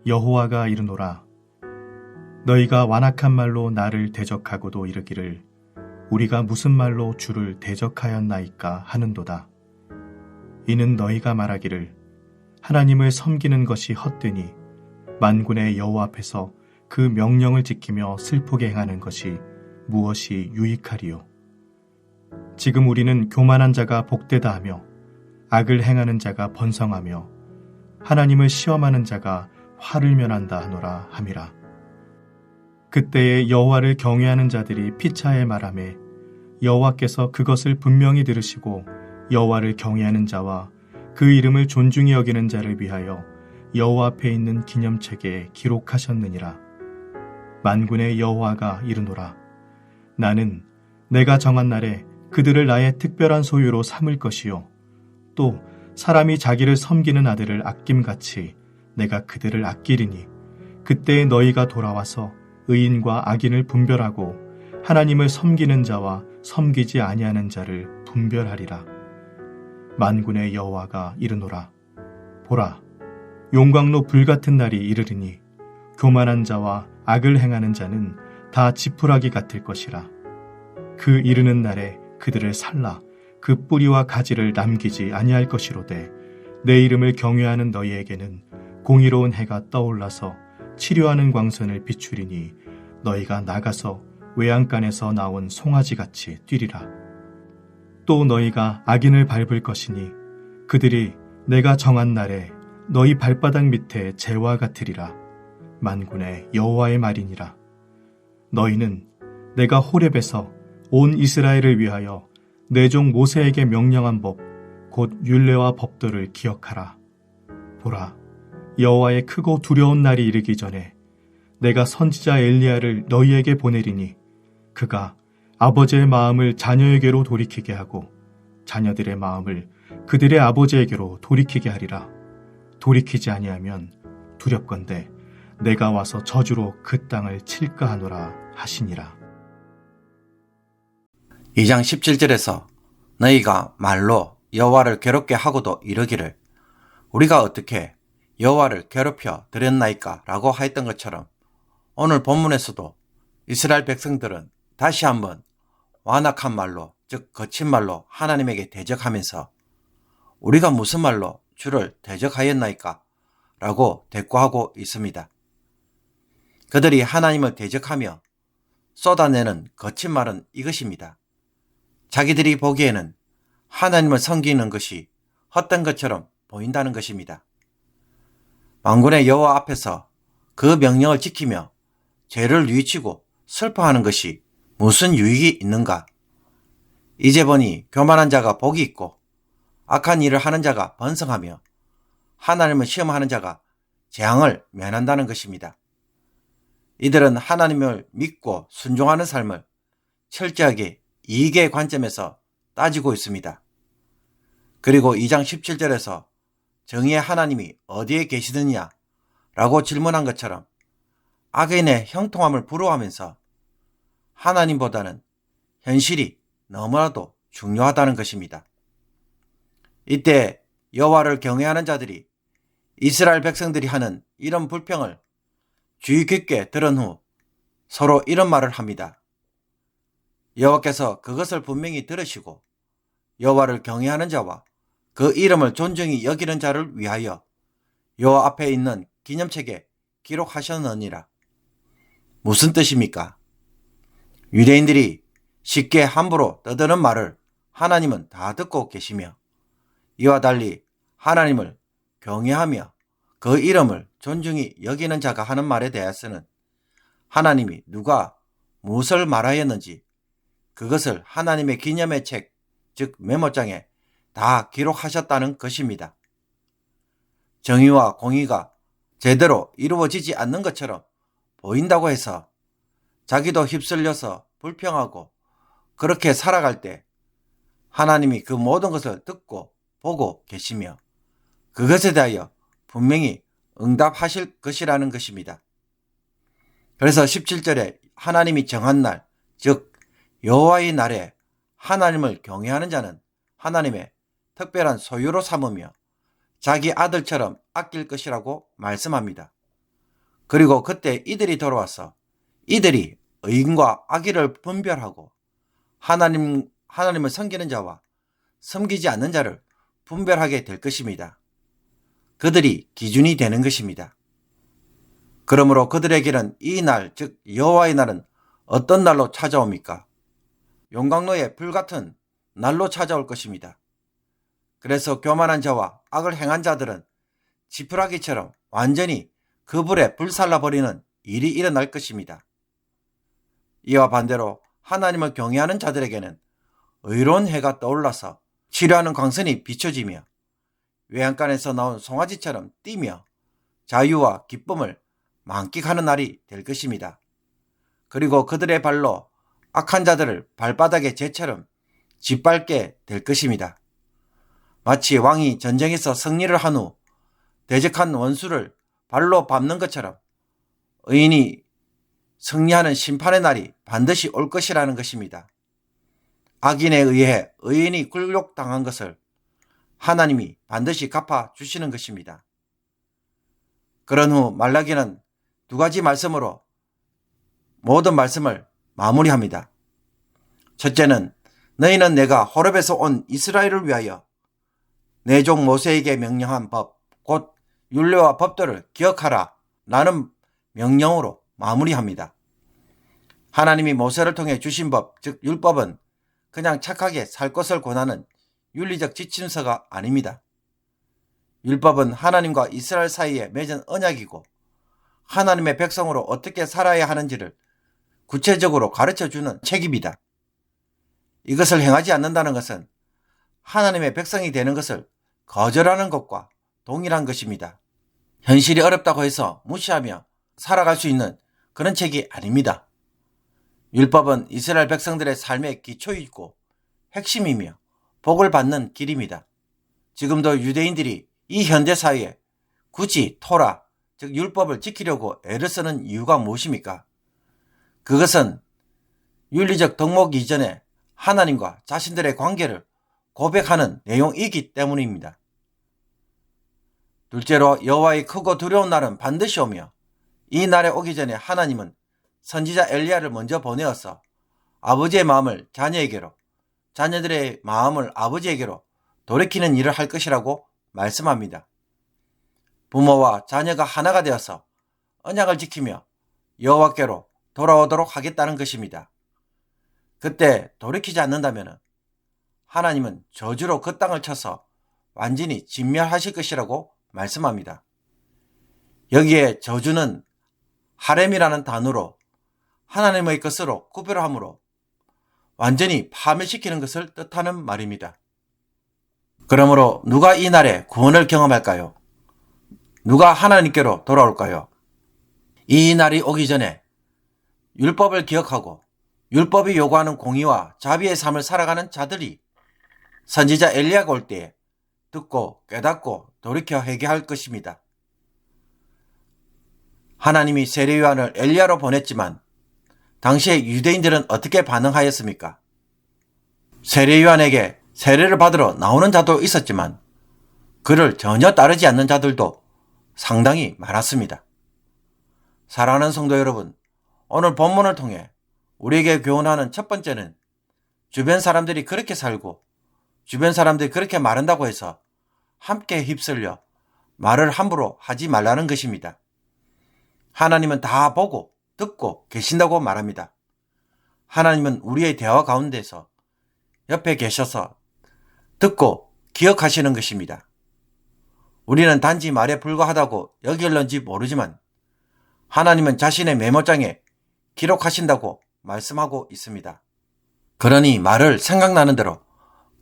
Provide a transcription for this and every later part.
여호와가 이르노라. 너희가 완악한 말로 나를 대적하고도 이르기를 우리가 무슨 말로 주를 대적하였나이까 하는도다. 이는 너희가 말하기를 하나님을 섬기는 것이 헛되니 만군의 여호와 앞에서 그 명령을 지키며 슬프게 행하는 것이 무엇이 유익하리요. 지금 우리는 교만한 자가 복되다 하며 악을 행하는 자가 번성하며 하나님을 시험하는 자가 화를 면한다 하노라 함이라. 그때에 여호와를 경외하는 자들이 피차에 말하매 여호와께서 그것을 분명히 들으시고 여호와를 경외하는 자와 그 이름을 존중히 여기는 자를 위하여 여호와 앞에 있는 기념책에 기록하셨느니라. 만군의 여호와가 이르노라. 나는 내가 정한 날에 그들을 나의 특별한 소유로 삼을 것이요 또 사람이 자기를 섬기는 아들을 아낌같이 내가 그들을 아끼리니 그때에 너희가 돌아와서 의인과 악인을 분별하고 하나님을 섬기는 자와 섬기지 아니하는 자를 분별하리라. 만군의 여호와가 이르노라. 보라, 용광로 불같은 날이 이르리니 교만한 자와 악을 행하는 자는 다 지푸라기 같을 것이라. 그 이르는 날에 그들을 살라 그 뿌리와 가지를 남기지 아니할 것이로되 내 이름을 경외하는 너희에게는 공의로운 해가 떠올라서 치료하는 광선을 비추리니 너희가 나가서 외양간에서 나온 송아지같이 뛰리라. 또 너희가 악인을 밟을 것이니 그들이 내가 정한 날에 너희 발바닥 밑에 재와 같으리라. 만군의 여호와의 말이니라. 너희는 내가 호렙에서 온 이스라엘을 위하여 내 종 모세에게 명령한 법 곧 율례와 법도를 기억하라. 보라, 여호와의 크고 두려운 날이 이르기 전에 내가 선지자 엘리야를 너희에게 보내리니 그가 아버지의 마음을 자녀에게로 돌이키게 하고 자녀들의 마음을 그들의 아버지에게로 돌이키게 하리라. 돌이키지 아니하면 두렵건대 내가 와서 저주로 그 땅을 칠까 하노라 하시니라. 2장 17절에서 너희가 말로 여호와를 괴롭게 하고도 이르기를 우리가 어떻게 여호와를 괴롭혀 드렸나이까 라고 하였던 것처럼 오늘 본문에서도 이스라엘 백성들은 다시 한번 완악한 말로, 즉 거친 말로 하나님에게 대적하면서 우리가 무슨 말로 주를 대적하였나이까 라고 대꾸하고 있습니다. 그들이 하나님을 대적하며 쏟아내는 거친 말은 이것입니다. 자기들이 보기에는 하나님을 섬기는 것이 헛된 것처럼 보인다는 것입니다. 만군의 여호와 앞에서 그 명령을 지키며 죄를 뉘우치고 슬퍼하는 것이 무슨 유익이 있는가? 이제 보니 교만한 자가 복이 있고 악한 일을 하는 자가 번성하며 하나님을 시험하는 자가 재앙을 면한다는 것입니다. 이들은 하나님을 믿고 순종하는 삶을 철저하게 이익의 관점에서 따지고 있습니다. 그리고 2장 17절에서 정의의 하나님이 어디에 계시느냐 라고 질문한 것처럼 악인의 형통함을 부러워하면서 하나님보다는 현실이 너무나도 중요하다는 것입니다. 이때 여호와를 경외하는 자들이 이스라엘 백성들이 하는 이런 불평을 주의 깊게 들은 후 서로 이런 말을 합니다. 여호와께서 그것을 분명히 들으시고 여호와를 경외하는 자와 그 이름을 존중히 여기는 자를 위하여 여호와 앞에 있는 기념책에 기록하셨느니라. 무슨 뜻입니까? 유대인들이 쉽게 함부로 떠드는 말을 하나님은 다 듣고 계시며 이와 달리 하나님을 경외하며 그 이름을 존중히 여기는 자가 하는 말에 대해서는 하나님이 누가 무엇을 말하였는지 그것을 하나님의 기념의 책, 즉 메모장에 다 기록하셨다는 것입니다. 정의와 공의가 제대로 이루어지지 않는 것처럼 보인다고 해서 자기도 휩쓸려서 불평하고 그렇게 살아갈 때 하나님이 그 모든 것을 듣고 보고 계시며 그것에 대하여 분명히 응답하실 것이라는 것입니다. 그래서 17절에 하나님이 정한 날, 즉 여호와의 날에 하나님을 경외하는 자는 하나님의 특별한 소유로 삼으며 자기 아들처럼 아낄 것이라고 말씀합니다. 그리고 그때 이들이 돌아와서 이들이 의인과 악의를 분별하고 하나님을 섬기는 자와 섬기지 않는 자를 분별하게 될 것입니다. 그들이 기준이 되는 것입니다. 그러므로 그들에게는 이 날, 즉 여호와의 날은 어떤 날로 찾아옵니까? 용광로의 불같은 날로 찾아올 것입니다. 그래서 교만한 자와 악을 행한 자들은 지푸라기처럼 완전히 그 불에 불살라버리는 일이 일어날 것입니다. 이와 반대로 하나님을 경외하는 자들에게는 의로운 해가 떠올라서 치료하는 광선이 비춰지며 외양간에서 나온 송아지처럼 뛰며 자유와 기쁨을 만끽하는 날이 될 것입니다. 그리고 그들의 발로 악한 자들을 발바닥에 재처럼 짓밟게 될 것입니다. 마치 왕이 전쟁에서 승리를 한 후 대적한 원수를 발로 밟는 것처럼 의인이 승리하는 심판의 날이 반드시 올 것이라는 것입니다. 악인에 의해 의인이 굴욕당한 것을 하나님이 반드시 갚아주시는 것입니다. 그런 후 말라기는 두 가지 말씀으로 모든 말씀을 마무리합니다. 첫째는 너희는 내가 호렙에서 온 이스라엘을 위하여 내 종 모세에게 명령한 법, 곧 율례와 법도를 기억하라 라는 명령으로 마무리합니다. 하나님이 모세를 통해 주신 법, 즉 율법은 그냥 착하게 살 것을 권하는 윤리적 지침서가 아닙니다. 율법은 하나님과 이스라엘 사이에 맺은 언약이고 하나님의 백성으로 어떻게 살아야 하는지를 구체적으로 가르쳐주는 책입니다. 이것을 행하지 않는다는 것은 하나님의 백성이 되는 것을 거절하는 것과 동일한 것입니다. 현실이 어렵다고 해서 무시하며 살아갈 수 있는 그런 책이 아닙니다. 율법은 이스라엘 백성들의 삶의 기초이고 핵심이며 복을 받는 길입니다. 지금도 유대인들이 이 현대사회에 굳이 토라, 즉 율법을 지키려고 애를 쓰는 이유가 무엇입니까? 그것은 윤리적 덕목 이전에 하나님과 자신들의 관계를 고백하는 내용이기 때문입니다. 둘째로 여호와의 크고 두려운 날은 반드시 오며 이 날에 오기 전에 하나님은 선지자 엘리야를 먼저 보내어서 아버지의 마음을 자녀에게로, 자녀들의 마음을 아버지에게로 돌이키는 일을 할 것이라고 말씀합니다. 부모와 자녀가 하나가 되어서 언약을 지키며 여호와께로 돌아오도록 하겠다는 것입니다. 그때 돌이키지 않는다면 하나님은 저주로 그 땅을 쳐서 완전히 진멸하실 것이라고 말씀합니다. 여기에 저주는 하렘이라는 단어로 하나님의 것으로 구별함으로 완전히 파멸시키는 것을 뜻하는 말입니다. 그러므로 누가 이 날에 구원을 경험할까요? 누가 하나님께로 돌아올까요? 이 날이 오기 전에 율법을 기억하고 율법이 요구하는 공의와 자비의 삶을 살아가는 자들이 선지자 엘리야가 올 때에 듣고 깨닫고 돌이켜 회개할 것입니다. 하나님이 세례요한을 엘리야로 보냈지만 당시에 유대인들은 어떻게 반응하였습니까? 세례요한에게 세례를 받으러 나오는 자도 있었지만 그를 전혀 따르지 않는 자들도 상당히 많았습니다. 사랑하는 성도 여러분, 오늘 본문을 통해 우리에게 교훈하는 첫 번째는 주변 사람들이 그렇게 살고 주변 사람들이 그렇게 말한다고 해서 함께 휩쓸려 말을 함부로 하지 말라는 것입니다. 하나님은 다 보고 듣고 계신다고 말합니다. 하나님은 우리의 대화 가운데서 옆에 계셔서 듣고 기억하시는 것입니다. 우리는 단지 말에 불과하다고 여길런지 모르지만 하나님은 자신의 메모장에 기록하신다고 말씀하고 있습니다. 그러니 말을 생각나는 대로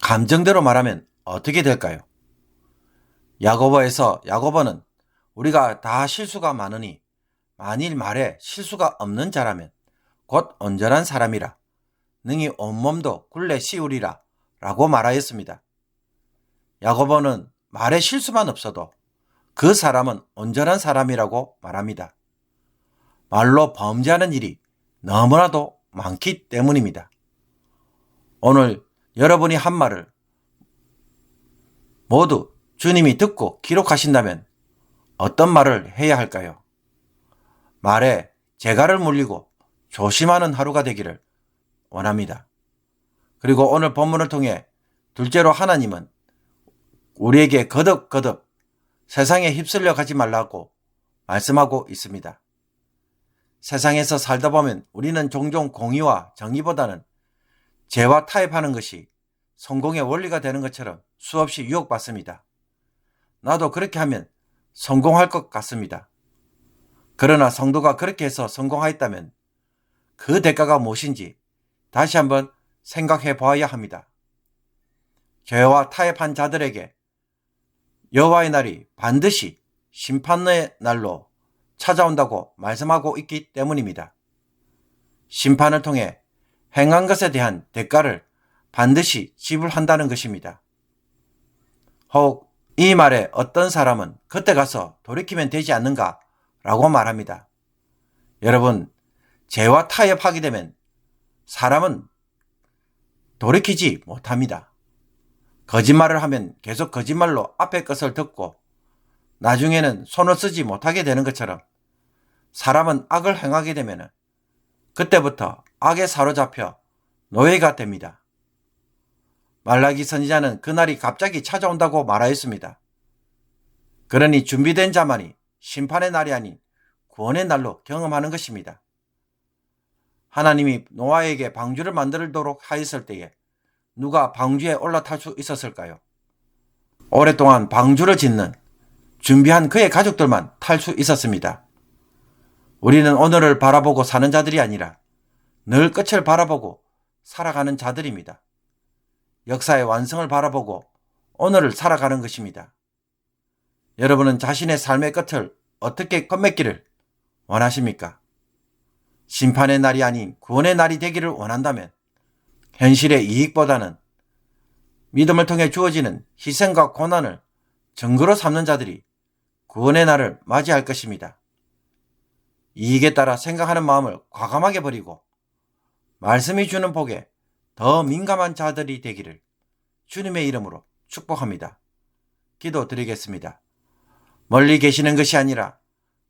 감정대로 말하면 어떻게 될까요? 야고보에서 야고보는 우리가 다 실수가 많으니 만일 말에 실수가 없는 자라면 곧 온전한 사람이라 능히 온몸도 굴레 씌우리라 라고 말하였습니다. 야고보는 말에 실수만 없어도 그 사람은 온전한 사람이라고 말합니다. 말로 범죄하는 일이 너무나도 많기 때문입니다. 오늘 여러분이 한 말을 모두 주님이 듣고 기록하신다면 어떤 말을 해야 할까요? 말에 재갈을 물리고 조심하는 하루가 되기를 원합니다. 그리고 오늘 본문을 통해 둘째로 하나님은 우리에게 거듭거듭 세상에 휩쓸려 가지 말라고 말씀하고 있습니다. 세상에서 살다 보면 우리는 종종 공의와 정의보다는 죄와 타협하는 것이 성공의 원리가 되는 것처럼 수없이 유혹받습니다. 나도 그렇게 하면 성공할 것 같습니다. 그러나 성도가 그렇게 해서 성공하였다면 그 대가가 무엇인지 다시 한번 생각해 보아야 합니다. 죄와 타협한 자들에게 여호와의 날이 반드시 심판의 날로 찾아온다고 말씀하고 있기 때문입니다. 심판을 통해 행한 것에 대한 대가를 반드시 지불한다는 것입니다. 혹 이 말에 어떤 사람은 그때 가서 돌이키면 되지 않는가 라고 말합니다. 여러분, 죄와 타협하게 되면 사람은 돌이키지 못합니다. 거짓말을 하면 계속 거짓말로 앞의 것을 듣고 나중에는 손을 쓰지 못하게 되는 것처럼 사람은 악을 행하게 되면 그때부터 악에 사로잡혀 노예가 됩니다. 말라기 선지자는 그날이 갑자기 찾아온다고 말하였습니다. 그러니 준비된 자만이 심판의 날이 아닌 구원의 날로 경험하는 것입니다. 하나님이 노아에게 방주를 만들도록 하였을 때에 누가 방주에 올라탈 수 있었을까요? 오랫동안 방주를 짓는 준비한 그의 가족들만 탈 수 있었습니다. 우리는 오늘을 바라보고 사는 자들이 아니라 늘 끝을 바라보고 살아가는 자들입니다. 역사의 완성을 바라보고 오늘을 살아가는 것입니다. 여러분은 자신의 삶의 끝을 어떻게 끝맺기를 원하십니까? 심판의 날이 아닌 구원의 날이 되기를 원한다면 현실의 이익보다는 믿음을 통해 주어지는 희생과 고난을 증거로 삼는 자들이 구원의 날을 맞이할 것입니다. 이익에 따라 생각하는 마음을 과감하게 버리고 말씀이 주는 복에 더 민감한 자들이 되기를 주님의 이름으로 축복합니다. 기도드리겠습니다. 멀리 계시는 것이 아니라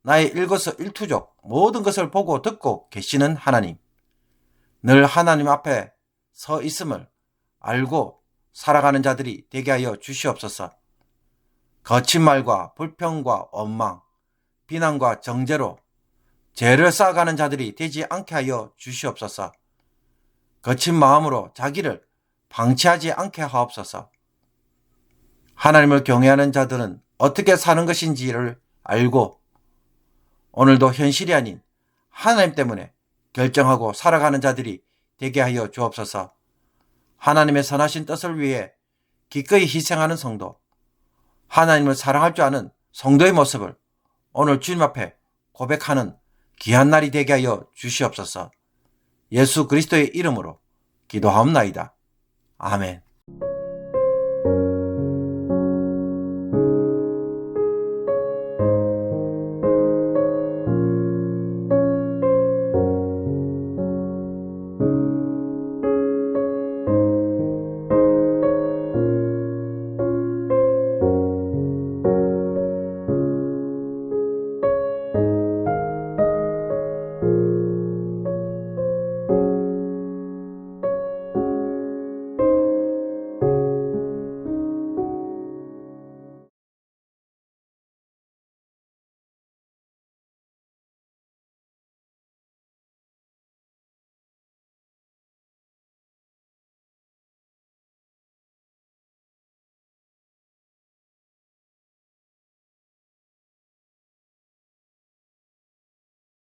나의 일거수일투족 모든 것을 보고 듣고 계시는 하나님, 늘 하나님 앞에 서 있음을 알고 살아가는 자들이 되게 하여 주시옵소서. 거친 말과 불평과 원망, 비난과 정죄로 죄를 쌓아가는 자들이 되지 않게 하여 주시옵소서. 거친 마음으로 자기를 방치하지 않게 하옵소서. 하나님을 경외하는 자들은 어떻게 사는 것인지를 알고 오늘도 현실이 아닌 하나님 때문에 결정하고 살아가는 자들이 되게 하여 주옵소서. 하나님의 선하신 뜻을 위해 기꺼이 희생하는 성도, 하나님을 사랑할 줄 아는 성도의 모습을 오늘 주님 앞에 고백하는 귀한 날이 되게 하여 주시옵소서. 예수 그리스도의 이름으로 기도하옵나이다. 아멘.